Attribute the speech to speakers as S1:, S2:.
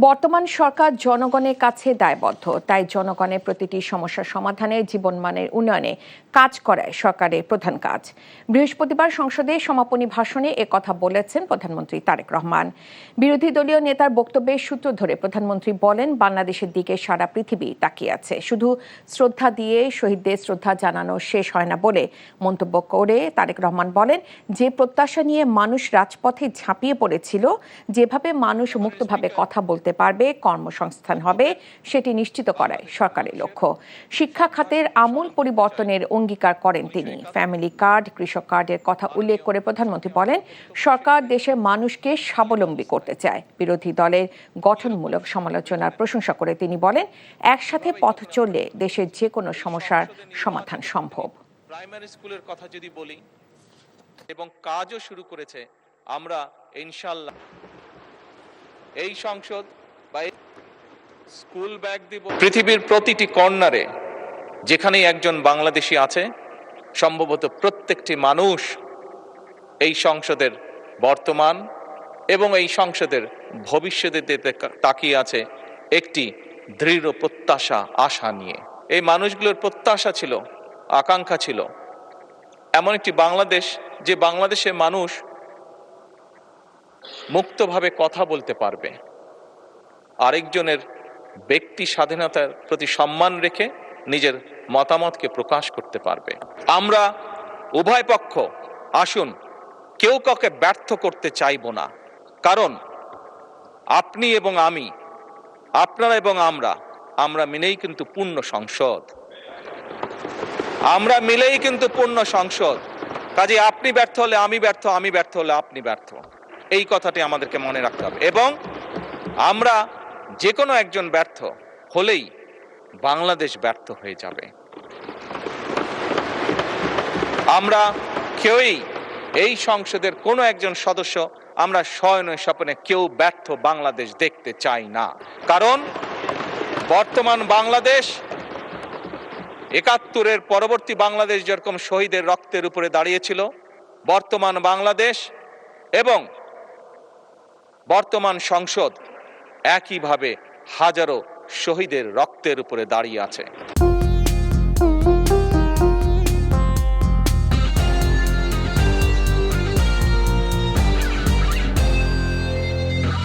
S1: বর্তমান সরকার জনগণের কাছে দায়বদ্ধ, তাই জনগণের প্রতিটি সমস্যার সমাধানে জীবনমানের উন্নয়নে কাজ করায় সরকারের প্রধান কাজ। বৃহস্পতিবার সংসদে সমাপনী ভাষণে একথা বলেছেন প্রধানমন্ত্রী তারেক রহমান। বিরোধী দলীয় নেতার বক্তব্যের সূত্র ধরে প্রধানমন্ত্রী বলেন, বাংলাদেশের দিকে সারা পৃথিবী তাকিয়ে আছে, শুধু শ্রদ্ধা দিয়ে শহীদদের শ্রদ্ধা জানানো শেষ হয় না বলে মন্তব্য করে তারেক রহমান বলেন, যে প্রত্যাশা নিয়ে মানুষ রাজপথে ঝাঁপিয়ে পড়েছিল, যেভাবে মানুষ মুক্তভাবে কথা বলতে পারবে, কর্মসংস্থান হবে, সেটি নিশ্চিত করাই সরকারের লক্ষ্য। শিক্ষা খাতের আমূল পরিবর্তনের অঙ্গীকার করেন তিনি। ফ্যামিলি কার্ড, কৃষক কার্ডের কথা উল্লেখ করে প্রধানমন্ত্রী বলেন, সরকার দেশের মানুষকে স্বাবলম্বী করতে চায়। বিরোধী দলের গঠনমূলক সমালোচনার প্রশংসা করে তিনি বলেন, একসাথে পথ চললে দেশের যে কোনো সমস্যার সমাধান সম্ভব।
S2: প্রাইমারি স্কুলের কথা যদি বলি এবং কাজও শুরু করেছে, আমরা ইনশাআল্লাহ এই সংসদ বা স্কুল ব্যাগ দিব। পৃথিবীর প্রতিটি কর্নারে যেখানেই একজন বাংলাদেশি আছে, সম্ভবত প্রত্যেকটি মানুষ এই সংসদের বর্তমান এবং এই সংসদের ভবিষ্যতের দিকে তাকিয়ে আছে একটি দৃঢ় প্রত্যাশা, আশা নিয়ে। এই মানুষগুলোর প্রত্যাশা ছিল, আকাঙ্ক্ষা ছিল এমন একটি বাংলাদেশ, যে বাংলাদেশের মানুষ মুক্তভাবে কথা বলতে পারবে, আরেকজনের ব্যক্তি স্বাধীনতার প্রতি সম্মান রেখে নিজের মতামতকে প্রকাশ করতে পারবে। আমরা উভয় পক্ষ আসুন, কেউ কাউকে ব্যর্থ করতে চাইব না, কারণ আপনি এবং আমি, আপনারা এবং আমরা মিলেই কিন্তু পূর্ণ সংসদ। আমরা মিলেই কিন্তু পূর্ণ সংসদ। কাজে আপনি ব্যর্থ হলে আমি ব্যর্থ, আমি ব্যর্থ হলে আপনি ব্যর্থ, এই কথাটি আমাদেরকে মনে রাখতে হবে। এবং আমরা যে কোনো একজন ব্যর্থ হলেই বাংলাদেশ ব্যর্থ হয়ে যাবে। আমরা কেউই, এই সংসদের কোনো একজন সদস্য, আমরা শয়নে স্বপ্নে কেউ ব্যর্থ বাংলাদেশ দেখতে চাই না। কারণ বর্তমান বাংলাদেশ ৭১-এর পরবর্তী বাংলাদেশ যেরকম শহীদের রক্তের উপরে দাঁড়িয়েছিল, বর্তমান বাংলাদেশ এবং বর্তমান সংসদ একইভাবে হাজারো শহীদের রক্তের উপরে দাঁড়িয়ে আছে।